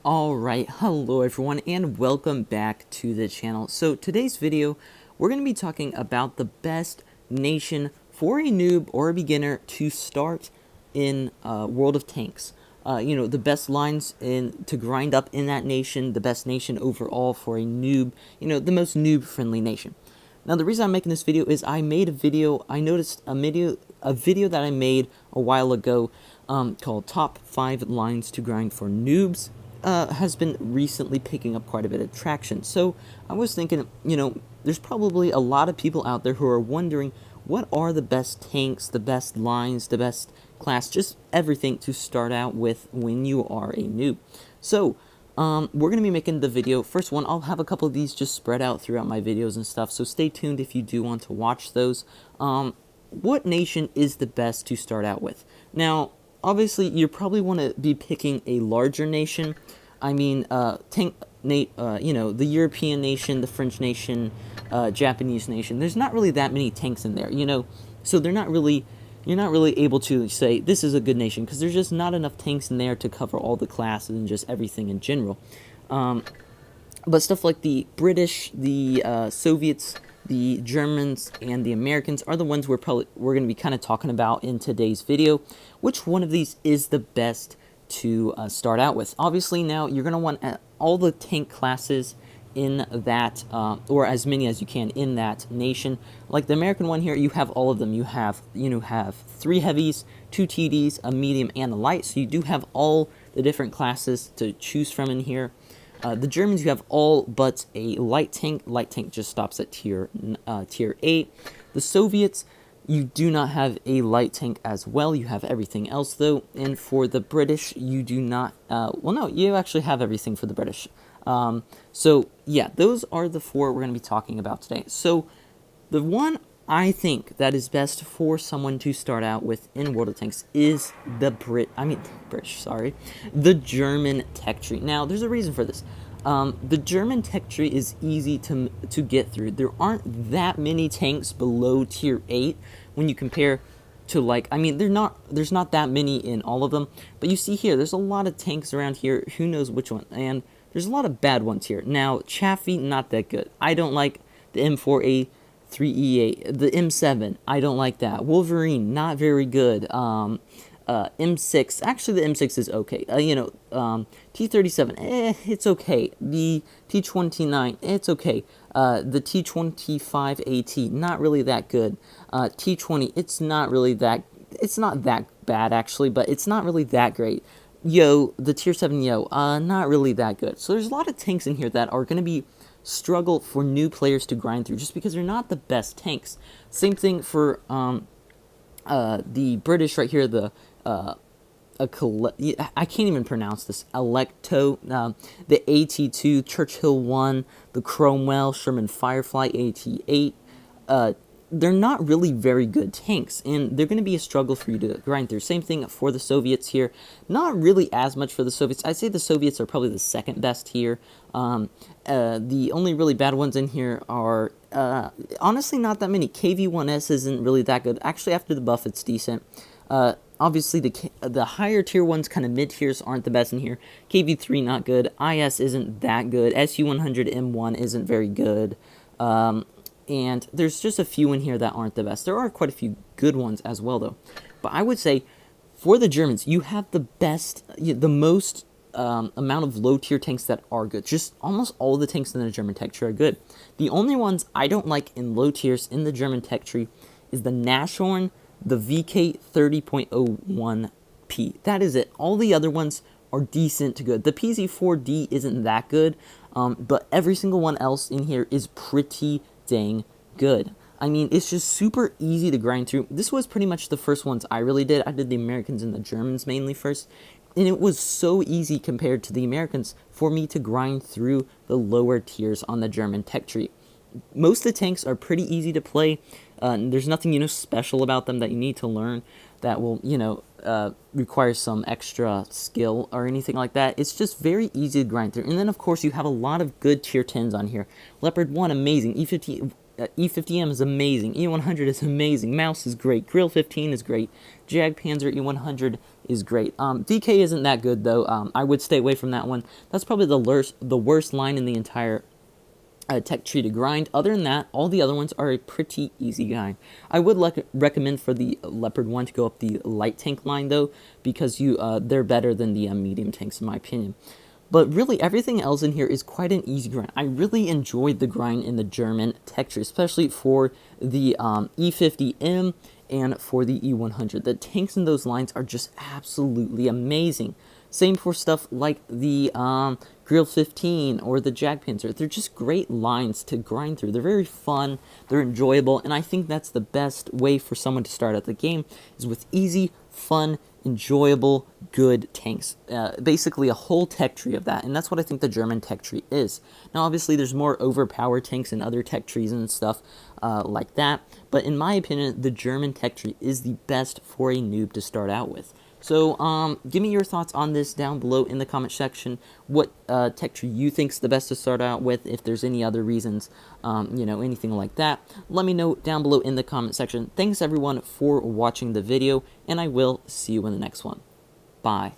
Alright, hello everyone and welcome back to the channel. So today's video, we're going to be talking about the best nation for a noob or a beginner to start in World of Tanks. The best lines to grind up in that nation, the best nation overall for a noob, the most noob-friendly nation. Now the reason I'm making this video is I noticed a video that I made a while ago called Top 5 Lines to Grind for Noobs. Has been recently picking up quite a bit of traction. So I was thinking, there's probably a lot of people out there who are wondering what are the best tanks, the best lines, the best class, just everything to start out with when you are a noob. So we're going to be making the video. First one, I'll have a couple of these just spread out throughout my videos and stuff, so stay tuned if you do want to watch those. What nation is the best to start out with? Now, obviously, you probably want to be picking a larger nation. I mean, the European nation, the French nation, Japanese nation. There's not really that many tanks in there, so you're not really able to say this is a good nation because there's just not enough tanks in there to cover all the classes and just everything in general. But stuff like the British, the Soviets, the Germans, and the Americans are the ones we're going to be kind of talking about in today's video. Which one of these is the best to start out with? Obviously, now you're going to want all the tank classes in that, or as many as you can in that nation. Like the American one here, you have all of them. You have 3 heavies, 2 TDs, a medium, and a light. So you do have all the different classes to choose from in here. The Germans, you have all but a light tank. Light tank just stops at tier 8. The Soviets, you do not have a light tank as well. You have everything else, though. And for the British, you do not... well, no, you actually have everything for the British. So, yeah, those are the 4 we're going to be talking about today. So, the one I think that is best for someone to start out with in World of Tanks is the the German tech tree. Now, there's a reason for this. The German tech tree is easy to get through. There aren't that many tanks below tier 8 when you compare to, there's not that many in all of them. But you see here, there's a lot of tanks around here. Who knows which one? And there's a lot of bad ones here. Now, Chaffee, not that good. I don't like the M4A. 3E8, the M7, I don't like that. Wolverine, not very good. M6, actually the M6 is okay. T37, it's okay. The T29, it's okay. The T25AT, not really that good. T20, it's not that bad actually, but it's not really that great. The tier 7 not really that good. So there's a lot of tanks in here that are going to be struggle for new players to grind through just because they're not the best tanks. Same thing for the British right here, I can't even pronounce this, Electo, the AT2, Churchill 1, the Cromwell, Sherman Firefly, AT8, they're not really very good tanks, and they're going to be a struggle for you to grind through. Same thing for the Soviets here. Not really as much for the Soviets. I'd say the Soviets are probably the second best here. The only really bad ones in here are, honestly, not that many. KV-1S isn't really that good. Actually, after the buff, it's decent. Obviously, the higher tier ones, kind of mid-tiers, aren't the best in here. KV-3, not good. IS isn't that good. SU-100M1 isn't very good. And there's just a few in here that aren't the best. There are quite a few good ones as well, though. But I would say, for the Germans, you have the most amount of low-tier tanks that are good. Just almost all the tanks in the German tech tree are good. The only ones I don't like in low tiers in the German tech tree is the Nashorn, the VK 30.01P. That is it. All the other ones are decent to good. The PZ4D isn't that good, but every single one else in here is pretty dang good. I mean, it's just super easy to grind through. This was pretty much the first ones I really did. I did the Americans and the Germans mainly first, and it was so easy compared to the Americans for me to grind through the lower tiers on the German tech tree. Most of the tanks are pretty easy to play. There's nothing, special about them that you need to learn that will, require some extra skill or anything like that. It's just very easy to grind through. And then, of course, you have a lot of good tier 10s on here. Leopard 1, amazing. E50M is amazing. E100 is amazing. Mouse is great. Grill 15 is great. Jagdpanzer E100 is great. DK isn't that good, though. I would stay away from that one. That's probably the worst line in the entire tech tree to grind. Other than that, all the other ones are a pretty easy grind. I would recommend for the Leopard one to go up the light tank line, though, because they're better than the medium tanks, in my opinion. But really, everything else in here is quite an easy grind. I really enjoyed the grind in the German tech tree, especially for the E50M and for the E100. The tanks in those lines are just absolutely amazing. Same for stuff like the Grill 15 or the Jagdpanzer. They're just great lines to grind through. They're very fun, they're enjoyable, and I think that's the best way for someone to start out the game, is with easy, fun, enjoyable, good tanks. Basically a whole tech tree of that, and that's what I think the German tech tree is. Now obviously there's more overpowered tanks and other tech trees and stuff like that, but in my opinion the German tech tree is the best for a noob to start out with. So give me your thoughts on this down below in the comment section. What tech tree you think is the best to start out with, if there's any other reasons, you know, anything like that. Let me know down below in the comment section. Thanks everyone for watching the video, and I will see you in the next one. Bye.